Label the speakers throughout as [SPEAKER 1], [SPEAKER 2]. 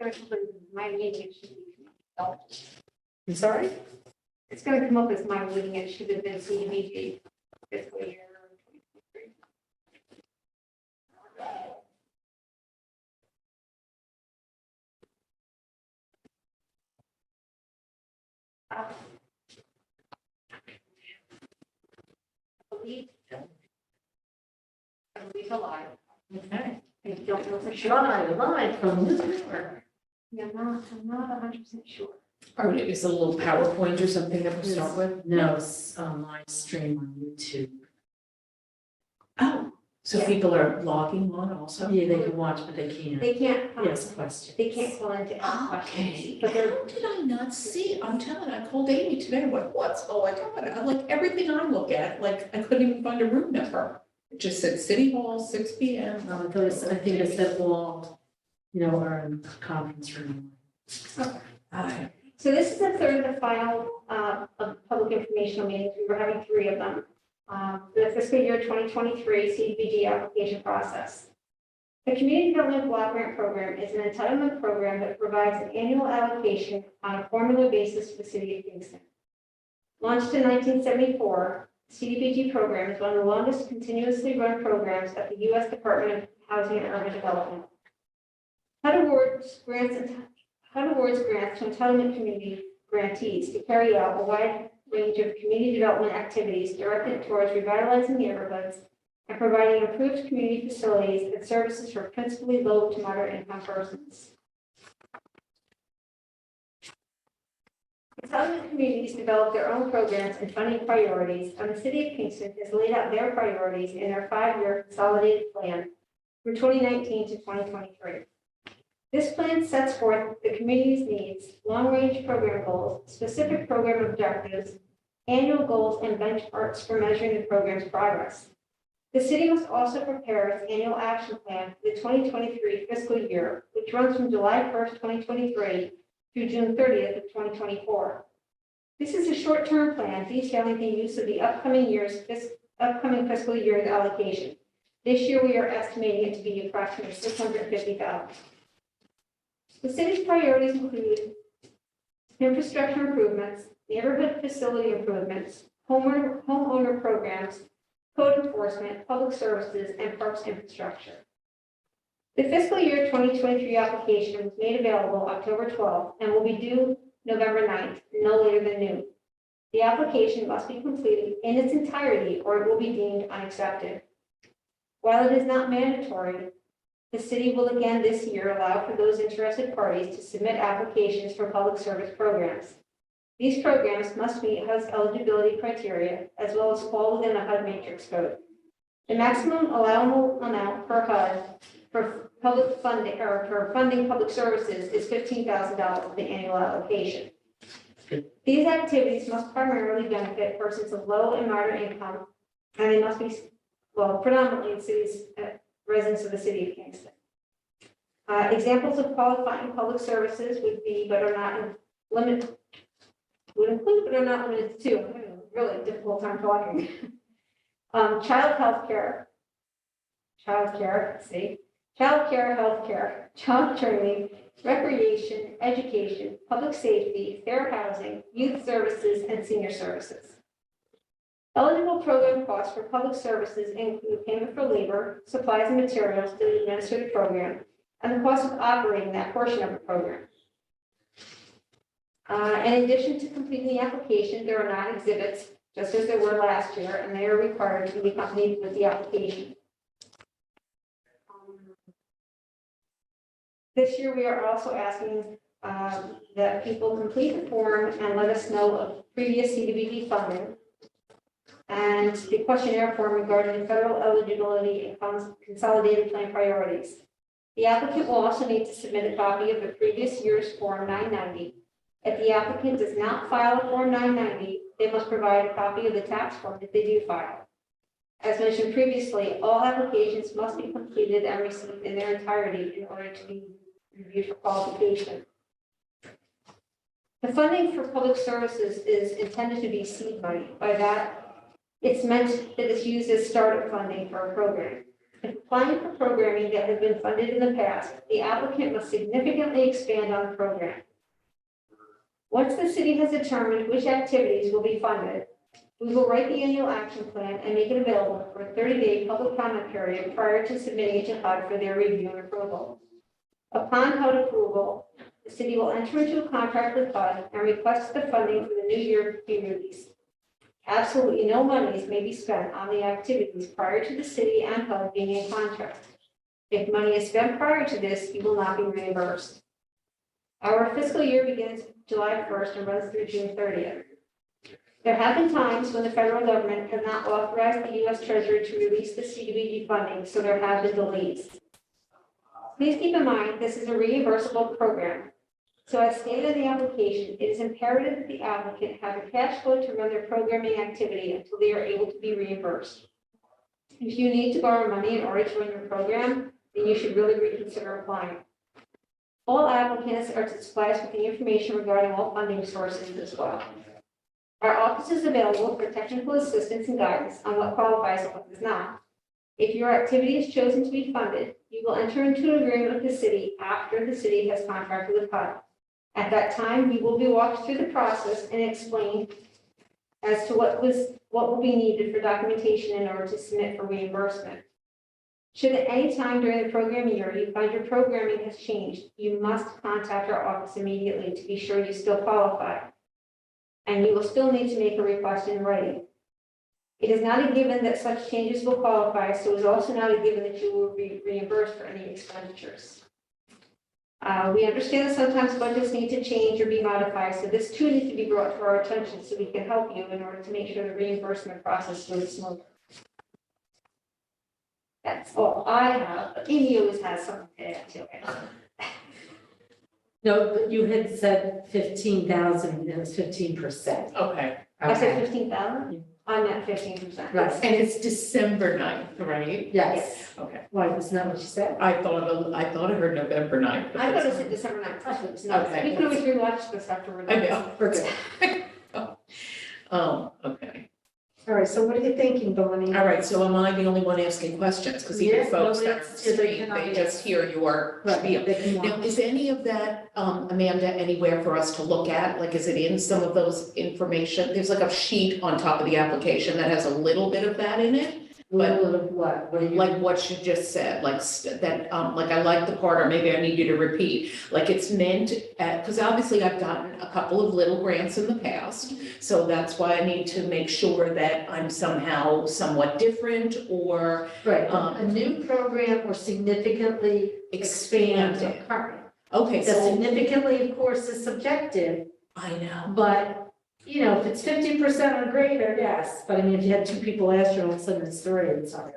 [SPEAKER 1] going to come up as my meeting, it should be. Oh,
[SPEAKER 2] I'm sorry?
[SPEAKER 1] it's going to come up as my meeting, it should have been CDBG fiscal year 2023. I believe a lie.
[SPEAKER 2] Okay.
[SPEAKER 1] I don't know for sure.
[SPEAKER 2] Live from Lismore.
[SPEAKER 1] Yeah, I'm not 100% sure.
[SPEAKER 2] Or is it a little PowerPoint or something that we'll start with?
[SPEAKER 3] No, it's live stream on YouTube.
[SPEAKER 2] Oh, so
[SPEAKER 1] Yeah.
[SPEAKER 2] people are logging on also?
[SPEAKER 3] Yeah, they can watch, but they can't
[SPEAKER 1] They can't.
[SPEAKER 3] ask questions.
[SPEAKER 1] They can't call in to ask questions.
[SPEAKER 2] Okay,
[SPEAKER 1] But they're
[SPEAKER 2] how did I not see? I'm telling you, I called Amy today, I'm like, what's going on? I'm like, everything I look at, like, I couldn't even find a room number. It just said City Hall, 6 P.M.
[SPEAKER 3] I think it said all, are in conference room.
[SPEAKER 2] Okay.
[SPEAKER 1] So this is the third of the final of public informational meetings. We were having 3 of them. The fiscal year 2023 CDBG application process. The Community Development Block Grant Program is an entitlement program that provides an annual allocation on a formula basis for the city of Kingston. Launched in 1974, the CDBG program is one of the longest continuously run programs at the U.S. Department of Housing and Urban Development. HUD awards grants to entitlement community grantees to carry out a wide range of community development activities directed towards revitalizing neighborhoods and providing improved community facilities and services for principally low to moderate income persons. Entitlement communities develop their own programs and funding priorities, and the City of Kingston has laid out their priorities in their 5-year consolidated plan from 2019 to 2023. This plan sets forth the community's needs, long-range program goals, specific program objectives, annual goals, and benchmarks for measuring the program's progress. The city must also prepare its annual action plan for the 2023 fiscal year, which runs from July 1st, 2023 through June 30th of 2024. This is a short-term plan detailing the use of the upcoming fiscal year's allocation. This year, we are estimating it to be approximately $650,000. The city's priorities include infrastructure improvements, neighborhood facility improvements, homeowner programs, code enforcement, public services, and parks infrastructure. The fiscal year 2023 application was made available October 12th and will be due November 9th, no later than noon. The application must be completed in its entirety or it will be deemed unaccepted. While it is not mandatory, the city will again this year allow for those interested parties to submit applications for public service programs. These programs must meet HUD's eligibility criteria as well as fall within the HUD matrix code. The maximum allowable amount per HUD for public funding or for funding public services is $15,000 of the annual allocation. These activities must primarily benefit persons of low and moderate income, and they must be, predominantly in cities, residents of the city of Kingston. Examples of qualifying public services would be, but are not limited, would include, but are not limited to, I'm having a really difficult time talking. Child health care, healthcare, child training, recreation, education, public safety, fair housing, youth services, and senior services. Eligible program costs for public services include payment for labor, supplies, and materials to administer the program, and the cost of operating that portion of the program. In addition to completing the application, there are 9 exhibits, just as there were last year, and they are required to be accompanied with the application. This year, we are also asking that people complete the form and let us know of previous CDBG funding and the questionnaire form regarding the federal eligibility and consolidated plan priorities. The applicant will also need to submit a copy of the previous year's Form 990. If the applicant does not file a Form 990, they must provide a copy of the tax form that they do file. As mentioned previously, all applications must be completed and received in their entirety in order to be reviewed for qualification. The funding for public services is intended to be seed money. By that, it's meant that it's used as startup funding for a program. If applying for programming that has been funded in the past, the applicant must significantly expand on the program. Once the city has determined which activities will be funded, we will write the annual action plan and make it available for a 30-day public comment period prior to submitting it to HUD for their review and approval. Upon HUD approval, the city will enter into a contract with HUD and request the funding for the new year to be released. Absolutely no monies may be spent on the activities prior to the city and HUD being in contract. If money is spent prior to this, you will not be reimbursed. Our fiscal year begins July 1st and runs through June 30th. There have been times when the federal government has not authorized the U.S. Treasury to release the CDBG funding, so there have been delays. Please keep in mind this is a reimbursable program. So as stated in the application, it is imperative that the applicant have a cash flow to run their programming activity until they are able to be reimbursed. If you need to borrow money in order to run your program, then you should really reconsider applying. All applicants are to supply us with the information regarding all funding sources as well. Our office is available for technical assistance and guidance on what qualifies and what does not. If your activity is chosen to be funded, you will enter into an agreement with the city after the city has contracted with HUD. At that time, you will be walked through the process and explained as to what will be needed for documentation in order to submit for reimbursement. Should at any time during the program year you find your programming has changed, you must contact our office immediately to be sure you still qualify. And you will still need to make a request in writing. It is not a given that such changes will qualify, so it is also not a given that you will be reimbursed for any expenditures. We understand that sometimes budgets need to change or be modified, so this too needs to be brought to our attention so we can help you in order to make sure the reimbursement process goes smoothly. That's all I have, but Amy always has something to add to it.
[SPEAKER 3] No, but you had said 15,000, it was 15%.
[SPEAKER 2] Okay,
[SPEAKER 1] I said 15,000? I'm at 15%.
[SPEAKER 3] Right.
[SPEAKER 2] and it's December 9th, right?
[SPEAKER 3] Yes.
[SPEAKER 2] Okay,
[SPEAKER 3] Why, isn't that what you said?
[SPEAKER 2] I thought I heard November 9th. but
[SPEAKER 1] I thought it
[SPEAKER 2] it's-
[SPEAKER 1] said December 9th. I thought it was not.
[SPEAKER 2] Okay.
[SPEAKER 1] We can always rewatch this afterward.
[SPEAKER 2] I know.
[SPEAKER 3] We're good.
[SPEAKER 2] Okay.
[SPEAKER 3] All right, so what are you thinking, Bonnie?
[SPEAKER 2] All right, so am I the only one asking questions? Because even
[SPEAKER 3] Yeah,
[SPEAKER 2] folks
[SPEAKER 3] nobody
[SPEAKER 2] that are
[SPEAKER 3] else- yeah, they
[SPEAKER 2] stream,
[SPEAKER 3] cannot
[SPEAKER 2] they
[SPEAKER 3] be
[SPEAKER 2] just hear your
[SPEAKER 3] Right,
[SPEAKER 2] spiel.
[SPEAKER 3] they can
[SPEAKER 2] Now,
[SPEAKER 3] watch.
[SPEAKER 2] is any of that, Amanda, anywhere for us to look at? Like, is it in some of those information? There's like a sheet on top of the application that has a little bit of that in it.
[SPEAKER 3] Little of what? What are you?
[SPEAKER 2] Like what you just said, like that, like I like the part, or maybe I need you to repeat, like it's meant, because obviously I've gotten a couple of little grants in the past. So that's why I need to make sure that I'm somehow somewhat different or
[SPEAKER 3] Right, a new program or significantly expand
[SPEAKER 2] expand
[SPEAKER 3] a
[SPEAKER 2] it.
[SPEAKER 3] current.
[SPEAKER 2] Okay,
[SPEAKER 3] The
[SPEAKER 2] so
[SPEAKER 3] significantly, of course, is subjective,
[SPEAKER 2] I know.
[SPEAKER 3] but, you know, if it's 50% or greater, yes. But I mean, if you had two people last year, all of a sudden it's 3, it's not really.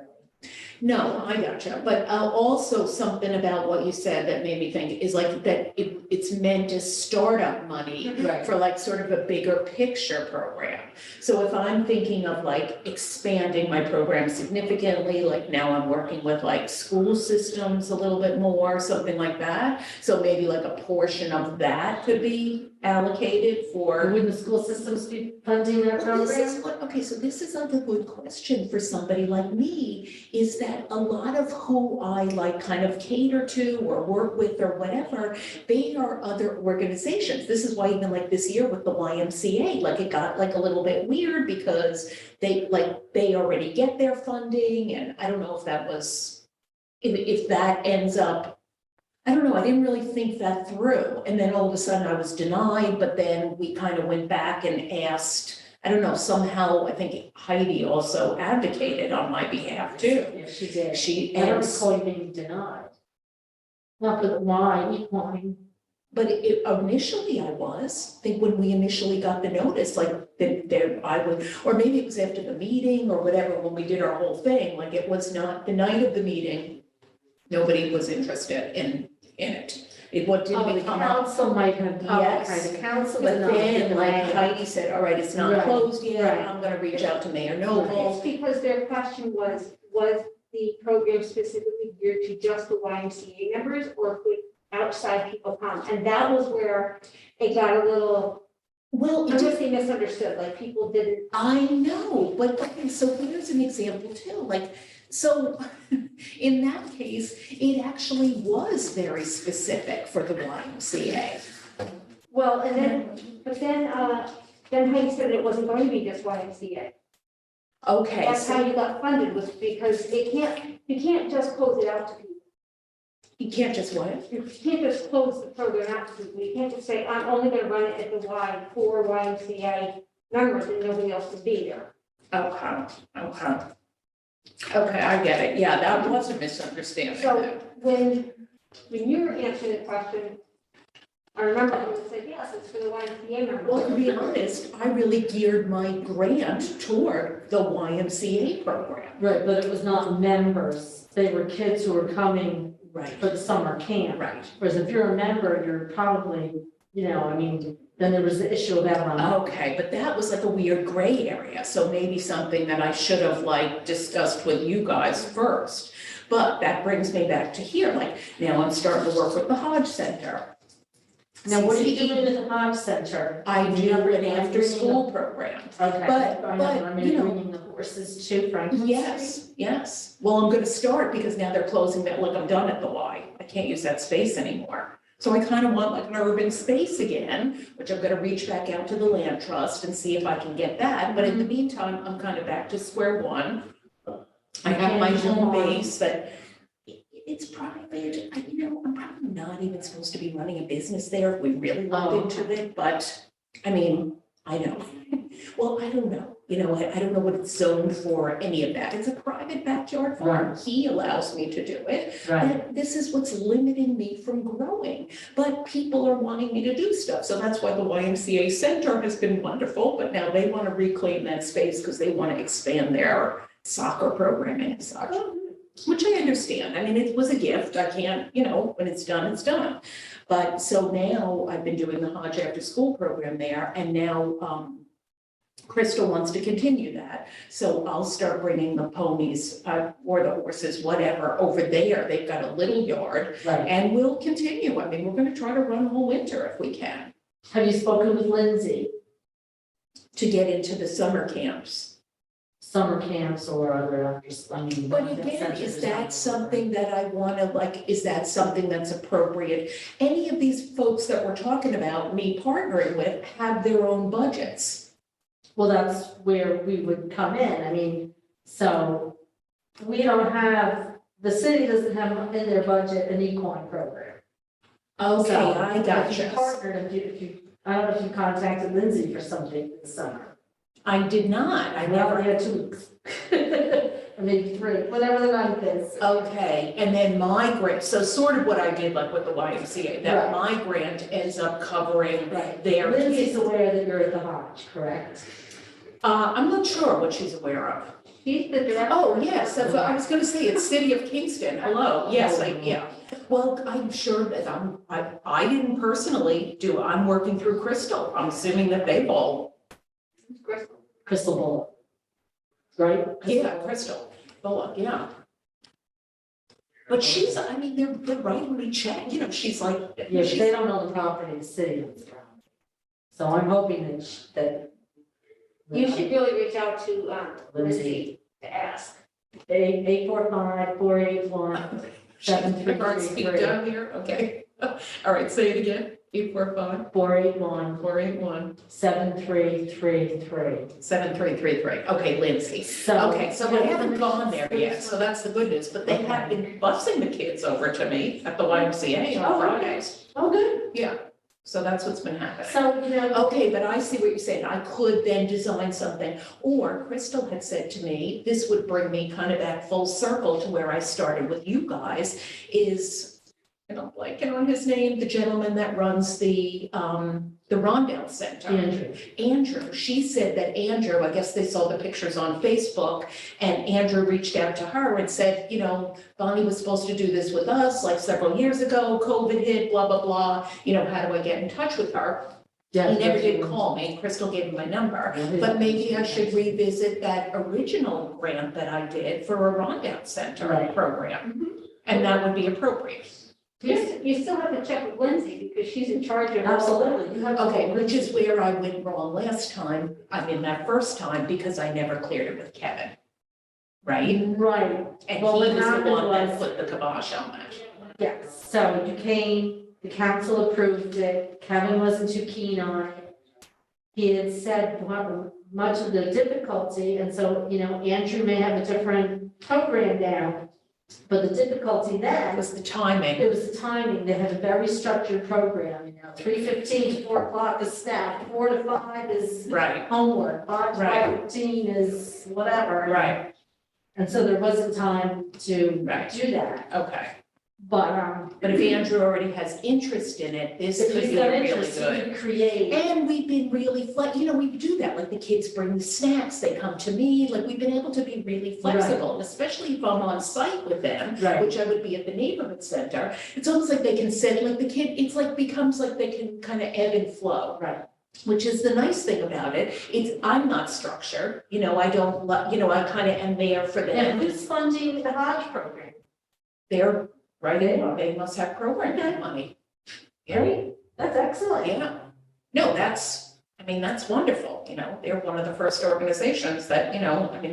[SPEAKER 2] No, I gotcha, but also something about what you said that made me think is like that it's meant as startup money
[SPEAKER 3] Right.
[SPEAKER 2] for like sort of a bigger picture program. So if I'm thinking of like expanding my program significantly, like now I'm working with like school systems a little bit more, something like that. So maybe like a portion of that could be allocated for.
[SPEAKER 3] Wouldn't the school systems be funding that
[SPEAKER 2] Well, this is
[SPEAKER 3] program?
[SPEAKER 2] what, okay, so this is like a good question for somebody like me, is that a lot of who I like kind of cater to or work with or whatever, they are other organizations. This is why even like this year with the YMCA, like it got like a little bit weird because they already get their funding, and I don't know if that was, if that ends up, I don't know, I didn't really think that through. And then all of a sudden I was denied, but then we kind of went back and asked, I don't know, somehow I think Heidi also advocated on my behalf too.
[SPEAKER 3] Yeah, she did.
[SPEAKER 2] She,
[SPEAKER 3] I don't
[SPEAKER 2] and,
[SPEAKER 3] recall you being denied. Not for the why,
[SPEAKER 2] but initially I was, I think when we initially got the notice, like that I would, or maybe it was after the meeting or whatever, when we did our whole thing, like it was not the night of the meeting. Nobody was interested in it. It what didn't
[SPEAKER 3] the
[SPEAKER 2] become up.
[SPEAKER 3] council might have,
[SPEAKER 2] Yes.
[SPEAKER 3] the council.
[SPEAKER 2] But
[SPEAKER 3] did not
[SPEAKER 2] then,
[SPEAKER 3] get
[SPEAKER 2] like
[SPEAKER 3] the-
[SPEAKER 2] Heidi said, all right, it's not
[SPEAKER 3] Right,
[SPEAKER 2] closed yet,
[SPEAKER 3] right.
[SPEAKER 2] I'm gonna reach out to Mayor
[SPEAKER 1] It's
[SPEAKER 2] Noble.
[SPEAKER 1] because their question was the program specifically geared to just the YMCA members, or could outside people come? And that was where it got a little,
[SPEAKER 2] Well,
[SPEAKER 1] I
[SPEAKER 2] it
[SPEAKER 1] would say misunderstood, like people didn't.
[SPEAKER 2] I know, but okay, so here's an example too, like, So in that case, it actually was very specific for the YMCA.
[SPEAKER 1] Well, and then Heidi said it wasn't going to be just YMCA.
[SPEAKER 2] Okay,
[SPEAKER 1] That's how
[SPEAKER 2] so
[SPEAKER 1] you got funded, was because you can't just close it out to people.
[SPEAKER 2] you can't just what?
[SPEAKER 1] You can't just close the program out to people. You can't just say, I'm only gonna run it at the four YMCA numbers and nobody else will be there.
[SPEAKER 2] Okay, okay. Okay, I get it. Yeah, that was a misunderstanding.
[SPEAKER 1] So when you were answering the question, I remember when you said, yes, it's for the YMCA members.
[SPEAKER 2] Well, to be honest, I really geared my grant toward the YMCA program.
[SPEAKER 3] Right, but it was not members. They were kids who were coming
[SPEAKER 2] Right,
[SPEAKER 3] for the summer camp.
[SPEAKER 2] right.
[SPEAKER 3] Whereas if you're a member, you're probably, I mean, then there was the issue of that on.
[SPEAKER 2] Okay, but that was like a weird gray area, so maybe something that I should have like discussed with you guys first. But that brings me back to here, like now I'm starting to work with the Hodge Center.
[SPEAKER 3] Now, what are you
[SPEAKER 2] CCE,
[SPEAKER 3] doing with the Hodge Center?
[SPEAKER 2] I do an after-school program.
[SPEAKER 3] Okay.
[SPEAKER 2] But-
[SPEAKER 3] I know,
[SPEAKER 2] but,
[SPEAKER 3] I mean,
[SPEAKER 2] you know-
[SPEAKER 3] bringing the horses to Franklin Street?
[SPEAKER 2] Yes. Well, I'm gonna start because now they're closing that, look, I'm done at the Y. I can't use that space anymore. So I kind of want like an urban space again, which I'm gonna reach back out to the land trust and see if I can get that. But in the meantime, I'm kind of back to square one. I have my home base, but it's private. I'm probably not even supposed to be running a business there if we really looked into it, but I mean, I know. Well, I don't know. I don't know what it's zoned for, any of that. It's a private backyard farm. He allows me to do it.
[SPEAKER 3] Right.
[SPEAKER 2] And this is what's limiting me from growing. But people are wanting me to do stuff. So that's why the YMCA Center has been wonderful, but now they want to reclaim that space because they want to expand their soccer programming and such. Which I understand. I mean, it was a gift. I can't, when it's done, it's done. But so now I've been doing the Hodge after school program there, and now Crystal wants to continue that. So I'll start bringing the ponies or the horses, whatever, over there. They've got a little yard,
[SPEAKER 3] Right.
[SPEAKER 2] and we'll continue. I mean, we're going to try to run all winter if we can
[SPEAKER 3] Have you spoken with Lindsay?
[SPEAKER 2] to get into the summer camps.
[SPEAKER 3] Summer camps or other,
[SPEAKER 2] But again, is that something that I want to is that something that's appropriate? Any of these folks that we're talking about, me partnering with, have their own budgets.
[SPEAKER 3] Well, that's where we would come in. I mean, so we don't have, the city doesn't have in their budget an equine program.
[SPEAKER 2] Okay,
[SPEAKER 3] So,
[SPEAKER 2] I
[SPEAKER 3] If
[SPEAKER 2] gotcha.
[SPEAKER 3] you partnered, I don't know if you contacted Lindsay for something this summer.
[SPEAKER 2] I did not, I
[SPEAKER 3] Well,
[SPEAKER 2] never.
[SPEAKER 3] they had 2 weeks. Or maybe 3, whatever the ninth is.
[SPEAKER 2] Okay, and then my grant, so sort of what I did like with the YMCA, that
[SPEAKER 3] Right.
[SPEAKER 2] my grant ends up covering
[SPEAKER 3] Right.
[SPEAKER 2] their
[SPEAKER 3] Lindsay's
[SPEAKER 2] kids.
[SPEAKER 3] aware that you're at the Hodge, correct?
[SPEAKER 2] I'm not sure what she's aware of.
[SPEAKER 1] She's the director.
[SPEAKER 2] Oh, yes, that's what I was gonna say, it's City of Kingston, hello, yes, yeah. Well, I'm sure that I didn't personally I'm working through Crystal, I'm assuming that they've all,
[SPEAKER 1] Crystal.
[SPEAKER 3] Crystal Bullock. Right?
[SPEAKER 2] yeah, Crystal, Bullock, yeah. But she's, I mean, they're writing me check, she's like.
[SPEAKER 3] Yeah, but they don't know the property, the city owns the property. So I'm hoping that.
[SPEAKER 1] You should really reach out to Lindsay to ask.
[SPEAKER 3] 845-481.
[SPEAKER 2] My heart speed down here, okay. All right, say it again, 845.
[SPEAKER 3] 481
[SPEAKER 2] 481
[SPEAKER 3] 7333.
[SPEAKER 2] 7333, okay, Lindsay.
[SPEAKER 3] So.
[SPEAKER 2] Okay, so I haven't gone there yet, so that's the good news, but they have been busing the kids over to me at the YMCA on
[SPEAKER 3] Oh, okay.
[SPEAKER 2] Fridays.
[SPEAKER 3] Oh, good.
[SPEAKER 2] Yeah, so that's what's been happening.
[SPEAKER 3] So,
[SPEAKER 2] Okay, but I see what you're saying, I could then design something, or Crystal had said to me, this would bring me kind of back full circle to where I started with you guys, is, blanking on his name, the gentleman that runs the Rondell Center. Andrew, she said that Andrew, I guess they saw the pictures on Facebook, and Andrew reached out to her and said, Bonnie was supposed to do this with us like several years ago, COVID hit, blah, blah, blah, how do I get in touch with her? He never did call me, Crystal gave me my number, but maybe I should revisit that original grant that I did for a Rondell Center
[SPEAKER 3] Right.
[SPEAKER 2] program, and that would be appropriate.
[SPEAKER 1] You still have to check with Lindsay because she's in charge of.
[SPEAKER 3] Absolutely. You have to-
[SPEAKER 2] Okay, which is where I went wrong last time, that first time, because I never cleared it with Kevin. right?
[SPEAKER 3] Right,
[SPEAKER 2] And
[SPEAKER 3] Well,
[SPEAKER 2] he
[SPEAKER 3] what
[SPEAKER 2] was the
[SPEAKER 3] happened
[SPEAKER 2] one that
[SPEAKER 3] was-
[SPEAKER 2] put the kibosh on that.
[SPEAKER 3] yes, so you came, the council approved it, Kevin wasn't too keen on it. He had said much of the difficulty, and so, Andrew may have a different program now. But the difficulty
[SPEAKER 2] It
[SPEAKER 3] then,
[SPEAKER 2] was the timing.
[SPEAKER 3] it was the timing, they had a very structured program, 3:15 to 4 o'clock is snack, 4 to 5 is
[SPEAKER 2] Right,
[SPEAKER 3] homework, 5 to
[SPEAKER 2] Right.
[SPEAKER 3] 5:15 is whatever.
[SPEAKER 2] right,
[SPEAKER 3] And so there wasn't time to
[SPEAKER 2] Right.
[SPEAKER 3] do that,
[SPEAKER 2] okay.
[SPEAKER 3] but,
[SPEAKER 2] But if Andrew already has interest in it, this
[SPEAKER 3] if
[SPEAKER 2] could
[SPEAKER 3] he's
[SPEAKER 2] be
[SPEAKER 3] got
[SPEAKER 2] really
[SPEAKER 3] interest, he
[SPEAKER 2] good.
[SPEAKER 3] could create.
[SPEAKER 2] And we've been really we do that, like the kids bring the snacks, they come to me, like we've been able to be really flexible, and especially if I'm on site with them,
[SPEAKER 3] Right.
[SPEAKER 2] which I would be at the neighborhood center. It's almost like they can set, like the kid, it's like becomes like they can kind of ebb and flow.
[SPEAKER 3] Right.
[SPEAKER 2] Which is the nice thing about it, I'm not structured, I don't, I kind of am there for
[SPEAKER 3] And
[SPEAKER 2] them.
[SPEAKER 3] who's funding the Hodge program?
[SPEAKER 2] They're, right,
[SPEAKER 3] They are.
[SPEAKER 2] they must have program money. Yeah.
[SPEAKER 3] Great, that's excellent.
[SPEAKER 2] Yeah, no, that's wonderful, they're one of the first organizations that,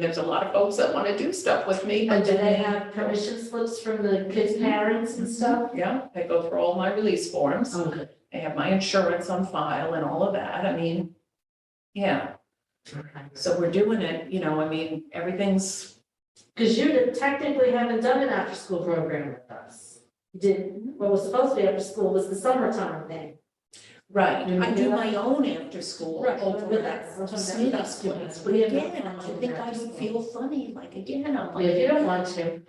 [SPEAKER 2] there's a lot of folks that want to do stuff with me.
[SPEAKER 3] And do
[SPEAKER 2] then
[SPEAKER 3] they have permission slips from the kids' parents and stuff?
[SPEAKER 2] Yeah, they go through all my release forms,
[SPEAKER 3] Oh, good.
[SPEAKER 2] they have my insurance on file and all of that, yeah,
[SPEAKER 3] Okay.
[SPEAKER 2] so we're doing it, everything's,
[SPEAKER 3] Because you technically haven't done an after-school program with us. You did, what was supposed to be after school was the summertime thing.
[SPEAKER 2] right,
[SPEAKER 3] Didn't
[SPEAKER 2] I
[SPEAKER 3] you
[SPEAKER 2] do
[SPEAKER 3] do that?
[SPEAKER 2] my own after school
[SPEAKER 3] Right,
[SPEAKER 2] over
[SPEAKER 3] but
[SPEAKER 2] at
[SPEAKER 3] that's-
[SPEAKER 2] Smitty's
[SPEAKER 3] that's-
[SPEAKER 2] place, but
[SPEAKER 3] we have no
[SPEAKER 2] again, I
[SPEAKER 3] plans
[SPEAKER 2] think I
[SPEAKER 3] after
[SPEAKER 2] would
[SPEAKER 3] school.
[SPEAKER 2] feel funny, like, again, I'm like.
[SPEAKER 3] If you don't want to.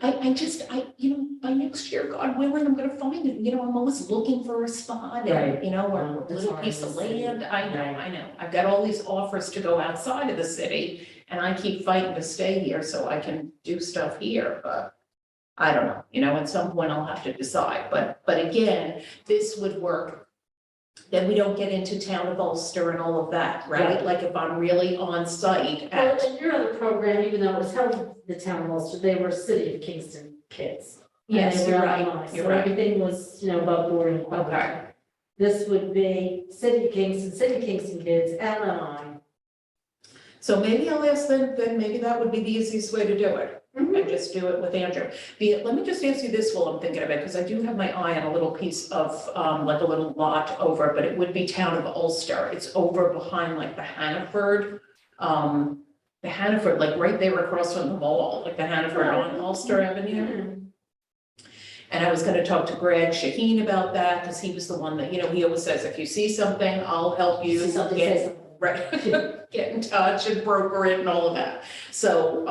[SPEAKER 2] By next year, God willing, I'm gonna find it, I'm always looking for a spot and,
[SPEAKER 3] Right.
[SPEAKER 2] or a
[SPEAKER 3] That's
[SPEAKER 2] little
[SPEAKER 3] hard
[SPEAKER 2] piece
[SPEAKER 3] in
[SPEAKER 2] of
[SPEAKER 3] the city.
[SPEAKER 2] land, I
[SPEAKER 3] Right.
[SPEAKER 2] know, I've got all these offers to go outside of the city, and I keep fighting to stay here so I can do stuff here, but I don't know, at some point I'll have to decide, but again, this would work. Then we don't get into town of Ulster and all of that, right?
[SPEAKER 3] Right.
[SPEAKER 2] Like if I'm really on site
[SPEAKER 3] Well,
[SPEAKER 2] at,
[SPEAKER 3] in your other program, even though it was held in the town of Ulster, they were City of Kingston kids. And
[SPEAKER 2] yes,
[SPEAKER 3] they
[SPEAKER 2] you're
[SPEAKER 3] were
[SPEAKER 2] right,
[SPEAKER 3] LMI,
[SPEAKER 2] you're
[SPEAKER 3] so
[SPEAKER 2] right,
[SPEAKER 3] everything was, above board and equivalent.
[SPEAKER 2] okay.
[SPEAKER 3] This would be City of Kingston kids, LMI.
[SPEAKER 2] So maybe I'll ask them, then maybe that would be the easiest way to do it,
[SPEAKER 3] Mm-hmm.
[SPEAKER 2] and just do it with Andrew. Let me just ask you this while I'm thinking of it, because I do have my eye on a little piece of, like a little lot over, but it would be town of Ulster. It's over behind like the Hannaford, like right there across from the mall, like the Hannaford on Ulster Avenue. And I was gonna talk to Greg Shaheen about that, because he was the one that, he always says, if you see something, I'll help you
[SPEAKER 3] See something,
[SPEAKER 2] get
[SPEAKER 3] say something.
[SPEAKER 2] right, get in touch and broker it and all of that. So,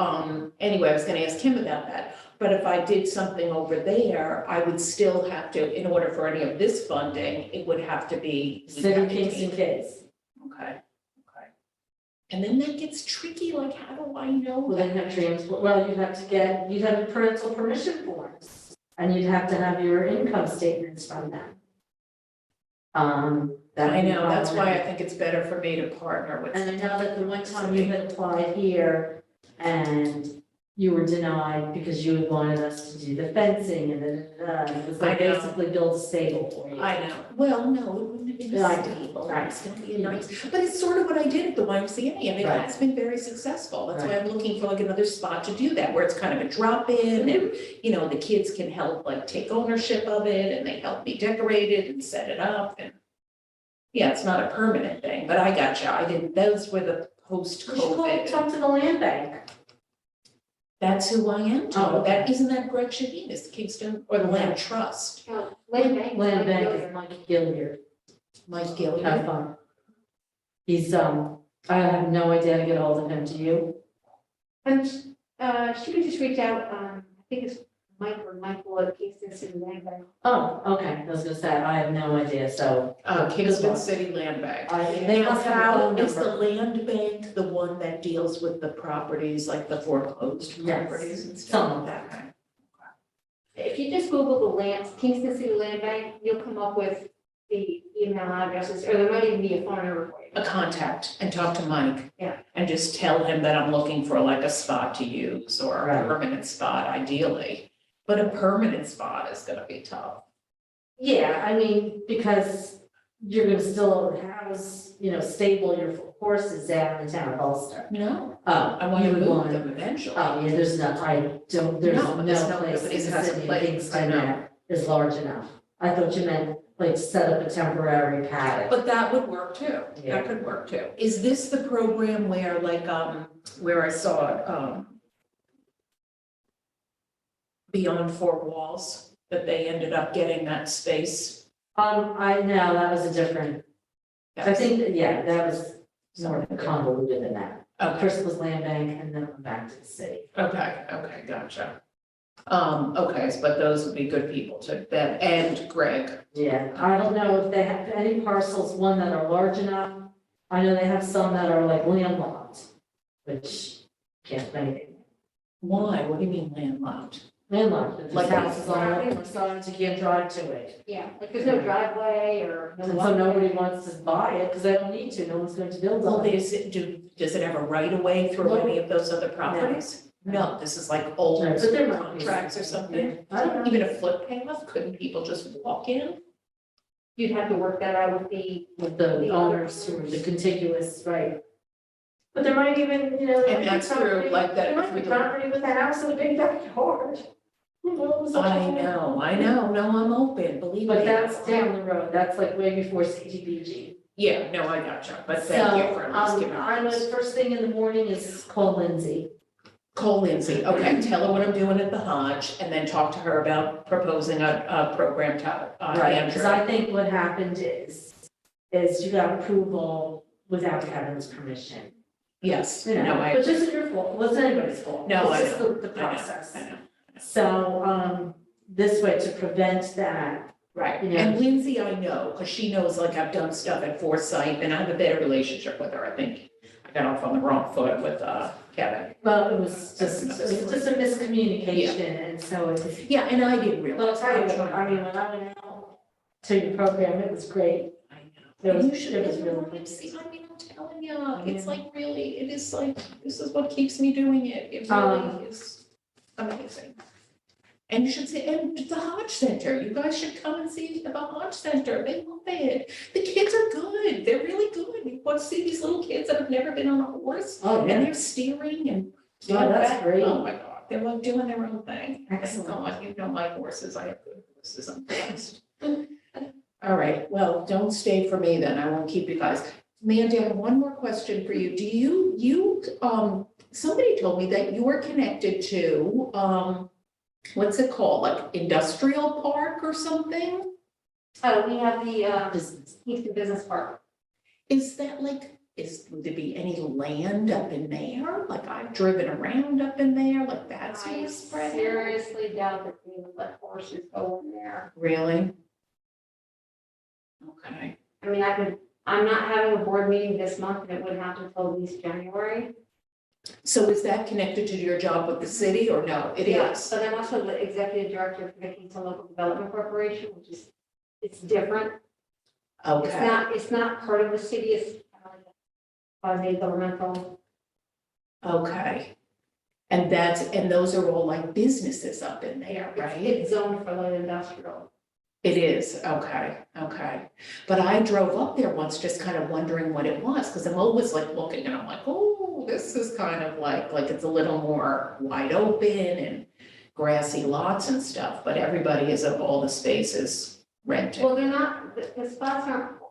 [SPEAKER 2] anyway, I was gonna ask him about that. But if I did something over there, I would still have to, in order for any of this funding, it would have to be.
[SPEAKER 3] City of Kingston kids.
[SPEAKER 2] Okay. And then that gets tricky, like, how do I know
[SPEAKER 3] Well,
[SPEAKER 2] that?
[SPEAKER 3] then have you'd have parental permission forms, and you'd have to have your income statements from them. That
[SPEAKER 2] I
[SPEAKER 3] would be
[SPEAKER 2] know, that's why I
[SPEAKER 3] problematic.
[SPEAKER 2] think it's better for me to partner with.
[SPEAKER 3] And I know that the one time you had applied here, and you were denied because you had wanted us to do the fencing, and then, it was like
[SPEAKER 2] I know.
[SPEAKER 3] basically build a stable for you.
[SPEAKER 2] I know, well, no, it wouldn't have been
[SPEAKER 3] Right,
[SPEAKER 2] a stable,
[SPEAKER 3] right.
[SPEAKER 2] it's gonna be a nice, but it's sort of what I did at the YMCA, and it
[SPEAKER 3] Right.
[SPEAKER 2] has been very successful. That's why I'm looking for like another spot to do that, where it's kind of a drop-in, and, the kids can help like take ownership of it, and they help me decorate it and set it up, and yeah, it's not a permanent thing, but I gotcha, those were the
[SPEAKER 3] You should
[SPEAKER 2] post-COVID.
[SPEAKER 3] talk to the land bank.
[SPEAKER 2] That's who I am,
[SPEAKER 3] Oh, okay.
[SPEAKER 2] that, isn't that Greg Shaheen, is the Kingston, or the Land Trust,
[SPEAKER 1] Land bank.
[SPEAKER 3] Land bank is Mike Gilliard.
[SPEAKER 2] Mike
[SPEAKER 3] Have
[SPEAKER 2] Gilliard?
[SPEAKER 3] fun. He's, I have no idea how to get hold of him, do you?
[SPEAKER 1] She could just reach out, I think it's Michael at Kingston City Land Bank.
[SPEAKER 3] Oh, okay, I was gonna say, I have no idea, so.
[SPEAKER 2] Kingston
[SPEAKER 3] luck.
[SPEAKER 2] City Land Bank.
[SPEAKER 3] They
[SPEAKER 2] Now,
[SPEAKER 3] must have a
[SPEAKER 2] how
[SPEAKER 3] phone
[SPEAKER 2] is the
[SPEAKER 3] number.
[SPEAKER 2] land bank the one that deals with the properties, like the foreclosed
[SPEAKER 3] Yes,
[SPEAKER 2] properties and stuff?
[SPEAKER 3] some of
[SPEAKER 2] like that?
[SPEAKER 1] If you just Google the Kingston City Land Bank, you'll come up with the email addresses, or there might even be a phone number for you.
[SPEAKER 2] A contact and talk to Mike.
[SPEAKER 1] Yeah.
[SPEAKER 2] And just tell him that I'm looking for like a spot to use or a
[SPEAKER 3] Right.
[SPEAKER 2] permanent spot ideally. But a permanent spot is gonna be tough.
[SPEAKER 3] Yeah, I mean, because you're gonna still house, stable your horses down in the town of Ulster.
[SPEAKER 2] No,
[SPEAKER 3] Oh,
[SPEAKER 2] I want
[SPEAKER 3] you
[SPEAKER 2] to
[SPEAKER 3] would
[SPEAKER 2] move
[SPEAKER 3] want,
[SPEAKER 2] them eventually.
[SPEAKER 3] oh, yeah, there's no, there's
[SPEAKER 2] No,
[SPEAKER 3] no
[SPEAKER 2] there's no-
[SPEAKER 3] place
[SPEAKER 2] nobody
[SPEAKER 3] in the
[SPEAKER 2] has a
[SPEAKER 3] city of
[SPEAKER 2] place, I
[SPEAKER 3] Kingston
[SPEAKER 2] know.
[SPEAKER 3] that is large enough. I thought you meant like set up a temporary paddock.
[SPEAKER 2] But that would work too.
[SPEAKER 3] Yeah.
[SPEAKER 2] That could work too. Is this the program where like, where I saw it, Beyond Four Walls, that they ended up getting that space?
[SPEAKER 3] I know, that was a different, I think, that was more
[SPEAKER 2] Something.
[SPEAKER 3] convoluted than that.
[SPEAKER 2] Okay,
[SPEAKER 3] First was land bank and then went back to the city.
[SPEAKER 2] okay, gotcha. Okay, but those would be good people to, Ben and Greg.
[SPEAKER 3] Yeah, I don't know if they have any parcels, one that are large enough. I know they have some that are like landlocked, which can't do anything.
[SPEAKER 2] Why? What do you mean landlocked?
[SPEAKER 3] Landlocked, if
[SPEAKER 2] Like-
[SPEAKER 3] the house is on the sides, you can't drive to it.
[SPEAKER 1] Yeah, like there's no driveway or. no
[SPEAKER 3] And so nobody
[SPEAKER 1] walkway.
[SPEAKER 3] wants to buy it because they don't need to, no one's going to build
[SPEAKER 2] Well,
[SPEAKER 3] on it.
[SPEAKER 2] does it have a right of way through
[SPEAKER 3] No.
[SPEAKER 2] any of those other properties? No, this is like old
[SPEAKER 3] Right, but there might be
[SPEAKER 2] tracks or
[SPEAKER 3] some-
[SPEAKER 2] something.
[SPEAKER 3] I don't know.
[SPEAKER 2] Even a footpath, couldn't people just walk in?
[SPEAKER 1] You'd have to work that out with the,
[SPEAKER 3] With the owners who are the contiguous, right? But there might even, there might
[SPEAKER 2] And
[SPEAKER 3] be
[SPEAKER 2] that's
[SPEAKER 3] property-
[SPEAKER 2] through like that.
[SPEAKER 3] There might be property with a house and a big backyard. Who knows?
[SPEAKER 2] I know, no, I'm open, believe me.
[SPEAKER 3] But that's down the road, that's like way before CDBG.
[SPEAKER 2] Yeah, no, I gotcha, but thank you for at least giving
[SPEAKER 3] I know
[SPEAKER 2] us.
[SPEAKER 3] the first thing in the morning is call Lindsay.
[SPEAKER 2] Call Lindsay, okay, tell her what I'm doing at the Hodge, and then talk to her about proposing a program to,
[SPEAKER 3] Because
[SPEAKER 2] Andrew.
[SPEAKER 3] I think what happened is you got approval without Kevin's permission.
[SPEAKER 2] Yes,
[SPEAKER 3] You
[SPEAKER 2] no,
[SPEAKER 3] know,
[SPEAKER 2] I,
[SPEAKER 3] which isn't your fault, well, it's anybody's fault.
[SPEAKER 2] No, I
[SPEAKER 3] It's just
[SPEAKER 2] know,
[SPEAKER 3] the process.
[SPEAKER 2] I know.
[SPEAKER 3] So, this way to prevent that,
[SPEAKER 2] Right,
[SPEAKER 3] Yeah.
[SPEAKER 2] and Lindsay, I know, because she knows, like, I've done stuff at Foresight, and I have a better relationship with her, I think. I got off on the wrong foot with, Kevin.
[SPEAKER 3] well, it was just a miscommunication, and so it's.
[SPEAKER 2] Yeah, and I didn't realize.
[SPEAKER 3] But I'll tell you, what, I mean, when I went out to your program, it was great.
[SPEAKER 2] I know.
[SPEAKER 3] It was,
[SPEAKER 2] You should
[SPEAKER 3] it was
[SPEAKER 2] have
[SPEAKER 3] really
[SPEAKER 2] really
[SPEAKER 3] good.
[SPEAKER 2] see, I mean, I'm telling you, it's
[SPEAKER 3] Yeah.
[SPEAKER 2] like really, it is like, this is what keeps me doing it, it really is amazing. And you should see, and the Hodge Center, you guys should come and see the Hodge Center, they love it. The kids are good, they're really good, you want to see these little kids that have never been on a horse,
[SPEAKER 3] Oh,
[SPEAKER 2] and
[SPEAKER 3] yeah.
[SPEAKER 2] they're steering and.
[SPEAKER 3] Oh, that's great.
[SPEAKER 2] Oh, my God, they're like doing their own thing.
[SPEAKER 3] Excellent.
[SPEAKER 2] God, you know my horses, I have good horses, I'm blessed. All right, well, don't stay for me then, I won't keep you guys. Mandy, I have one more question for you. Do you, somebody told me that you were connected to, what's it called, like industrial park or something?
[SPEAKER 1] oh, we have the,
[SPEAKER 3] Business.
[SPEAKER 1] Kingston Business Park.
[SPEAKER 2] Is that like, would there be any land up in there? Like I've driven around up in there, like that's
[SPEAKER 1] I
[SPEAKER 2] where it's spread out?
[SPEAKER 1] seriously doubt that we would let horses go in there.
[SPEAKER 2] Really? Okay.
[SPEAKER 1] I mean, I'm not having a board meeting this month, and it wouldn't happen until at least January.
[SPEAKER 2] So is that connected to your job with the city or no? It
[SPEAKER 1] Yeah,
[SPEAKER 2] is.
[SPEAKER 1] but I'm also the executive director for the Kingston Local Development Corporation, which is, it's different.
[SPEAKER 2] Okay,
[SPEAKER 1] It's not part of the city, it's kind of like quasi-governmental.
[SPEAKER 2] okay. And those are all like businesses up in there, right?
[SPEAKER 1] It's zoned for light industrial.
[SPEAKER 2] It is, okay. But I drove up there once just kind of wondering what it was, because I'm always like looking and I'm like, oh, this is kind of like it's a little more wide open and grassy lots and stuff, but everybody is of all the spaces rented.
[SPEAKER 1] Well, they're not, the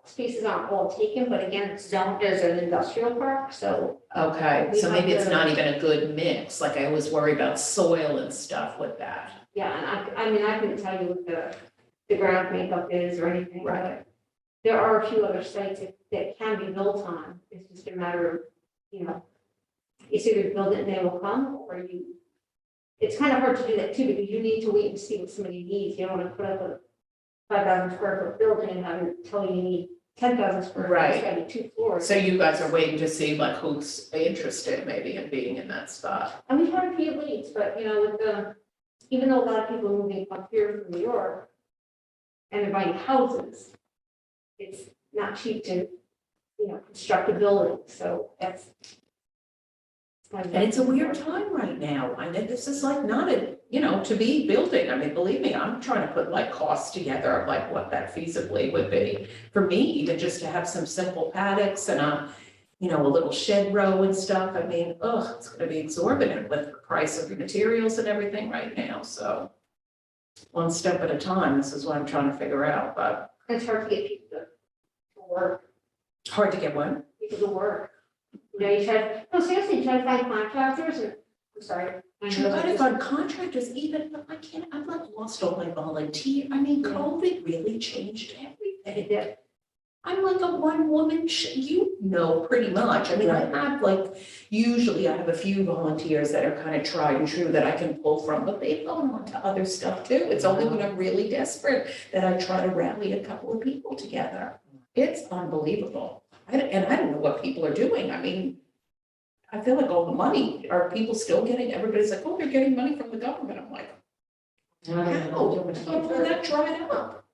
[SPEAKER 1] spaces aren't all taken, but again, it's zoned as an industrial park, so.
[SPEAKER 2] Okay,
[SPEAKER 1] We
[SPEAKER 2] so
[SPEAKER 1] have
[SPEAKER 2] maybe it's
[SPEAKER 1] to-
[SPEAKER 2] not even a good mix, like I always worry about soil and stuff with that.
[SPEAKER 1] Yeah, and I mean, I couldn't tell you what the ground makeup is or anything,
[SPEAKER 2] Right.
[SPEAKER 1] but there are a few other sites that can be built on. It's just a matter of, it's either build it and they will come, or it's kind of hard to do that too, because you need to wait and see what somebody needs. You don't want to put up a 5,000 square foot building and have them tell you need 10,000 square foot.
[SPEAKER 2] Right.
[SPEAKER 1] It's got to be 2 floors.
[SPEAKER 2] So you guys are waiting to see like who's interested maybe in being in that spot.
[SPEAKER 1] And we've had a few leads, but with even though a lot of people are moving up here from New York and they're buying houses, it's not cheap to, construct a building, so
[SPEAKER 2] And it's a weird time right now. I mean, this is like not a, to be building. I mean, believe me, I'm trying to put like costs together of like what that feasibly would be for me, even just to have some simple paddocks and a little shed row and stuff. I mean, it's gonna be exorbitant with the price of the materials and everything right now, so. One step at a time, this is what I'm trying to figure out, but
[SPEAKER 1] It's hard to get people to work,
[SPEAKER 2] hard to get one.
[SPEAKER 1] people to work. You try to, no, seriously, try to find contractors and, I'm sorry. I know
[SPEAKER 2] Trying to
[SPEAKER 1] that
[SPEAKER 2] find contractors even, but I've like lost all my volunteer. I mean, COVID really changed
[SPEAKER 1] it
[SPEAKER 2] everything.
[SPEAKER 1] did.
[SPEAKER 2] I'm like a one-woman, pretty much. I mean, I have like, usually I have a few volunteers that are kind of tried and true that I can pull from, but they've gone on to other stuff too. It's only when I'm really desperate that I try to rally a couple of people together. It's unbelievable. And I don't know what people are doing. I mean, I feel like all the money, are people still getting, everybody's like, oh, they're getting money from the government. I'm like, how? When that dried up.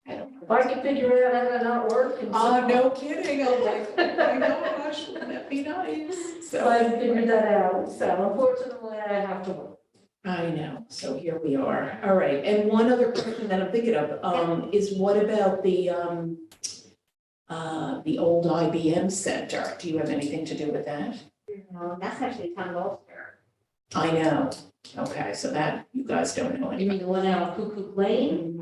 [SPEAKER 2] I don't know.
[SPEAKER 3] If I can figure out how to not work.
[SPEAKER 2] No kidding. I'm like, oh my gosh, wouldn't that be nice?
[SPEAKER 3] So I figured that out, so unfortunately I have to work.
[SPEAKER 2] I know, so here we are. All right, and one other question that I'm thinking of, is what about the old IBM center? Do you have anything to do with that?
[SPEAKER 1] That's actually town welfare.
[SPEAKER 2] I know. Okay, so that, you guys don't know
[SPEAKER 3] You
[SPEAKER 2] anything.
[SPEAKER 3] mean the one out of Cuckoo Lane?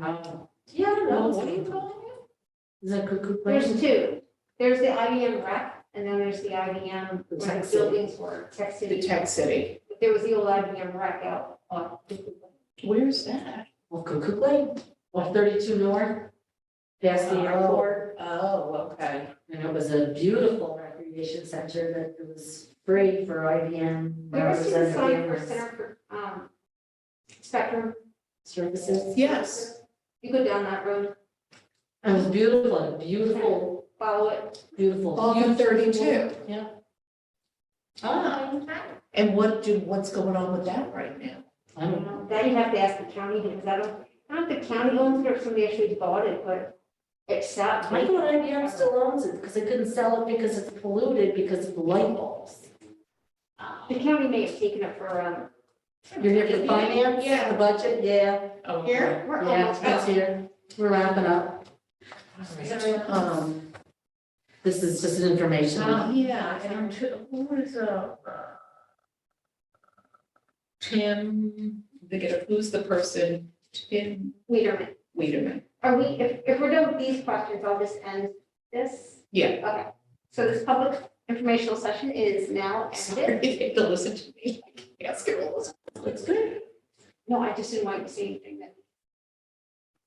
[SPEAKER 3] Yeah, I know.
[SPEAKER 2] What are you calling it?
[SPEAKER 3] Is that Cuckoo
[SPEAKER 1] There's
[SPEAKER 3] Lane?
[SPEAKER 1] two. There's the IBM rec, and then there's the IBM,
[SPEAKER 3] The
[SPEAKER 1] where
[SPEAKER 3] Tech
[SPEAKER 1] the
[SPEAKER 3] City.
[SPEAKER 1] buildings were, Tech City.
[SPEAKER 2] The Tech City.
[SPEAKER 1] There was the old IBM rec out on Cuckoo Lane.
[SPEAKER 2] Where's that?
[SPEAKER 3] Well, Cuckoo Lane, 132 North, past the airport.
[SPEAKER 2] Oh, okay.
[SPEAKER 3] And it was a beautiful recreation center that it was free for IBM
[SPEAKER 1] You ever see the sign for
[SPEAKER 3] representatives,
[SPEAKER 1] Center for, Spectrum?
[SPEAKER 3] services.
[SPEAKER 2] Yes.
[SPEAKER 1] You go down that road,
[SPEAKER 3] It was beautiful,
[SPEAKER 1] follow it.
[SPEAKER 3] beautiful.
[SPEAKER 2] Off of 32.
[SPEAKER 3] Yeah.
[SPEAKER 2] And what's going on with that right now?
[SPEAKER 3] I don't know.
[SPEAKER 1] That you have to ask the county, because I don't know if the county owns it or if somebody actually bought it, but it's not.
[SPEAKER 3] I thought IBM still owns it because they couldn't sell it because it's polluted because of the light bulbs.
[SPEAKER 1] The county may have taken it for,
[SPEAKER 3] You're here for finance?
[SPEAKER 1] Yeah.
[SPEAKER 3] The budget, yeah.
[SPEAKER 2] Oh,
[SPEAKER 1] here, we're
[SPEAKER 3] Yeah,
[SPEAKER 1] almost
[SPEAKER 3] that's
[SPEAKER 1] done.
[SPEAKER 3] here. We're wrapping up.
[SPEAKER 2] All
[SPEAKER 3] This is just an information.
[SPEAKER 2] yeah, and who is Tim, who's the person? Tim
[SPEAKER 1] Wait
[SPEAKER 2] Weiderman.
[SPEAKER 1] Are we, if we're done with these questions, I'll just end this.
[SPEAKER 2] Yeah.
[SPEAKER 1] Okay, so this public informational session is now
[SPEAKER 2] Sorry,
[SPEAKER 1] ended.
[SPEAKER 2] you have to listen to me. Ask her all this. It's good.
[SPEAKER 1] No, I just didn't want you to say anything that.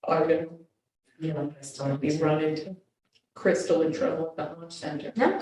[SPEAKER 2] I'm gonna
[SPEAKER 3] Yeah, I started.
[SPEAKER 2] be run into Crystal in trouble at the launch center.
[SPEAKER 3] No,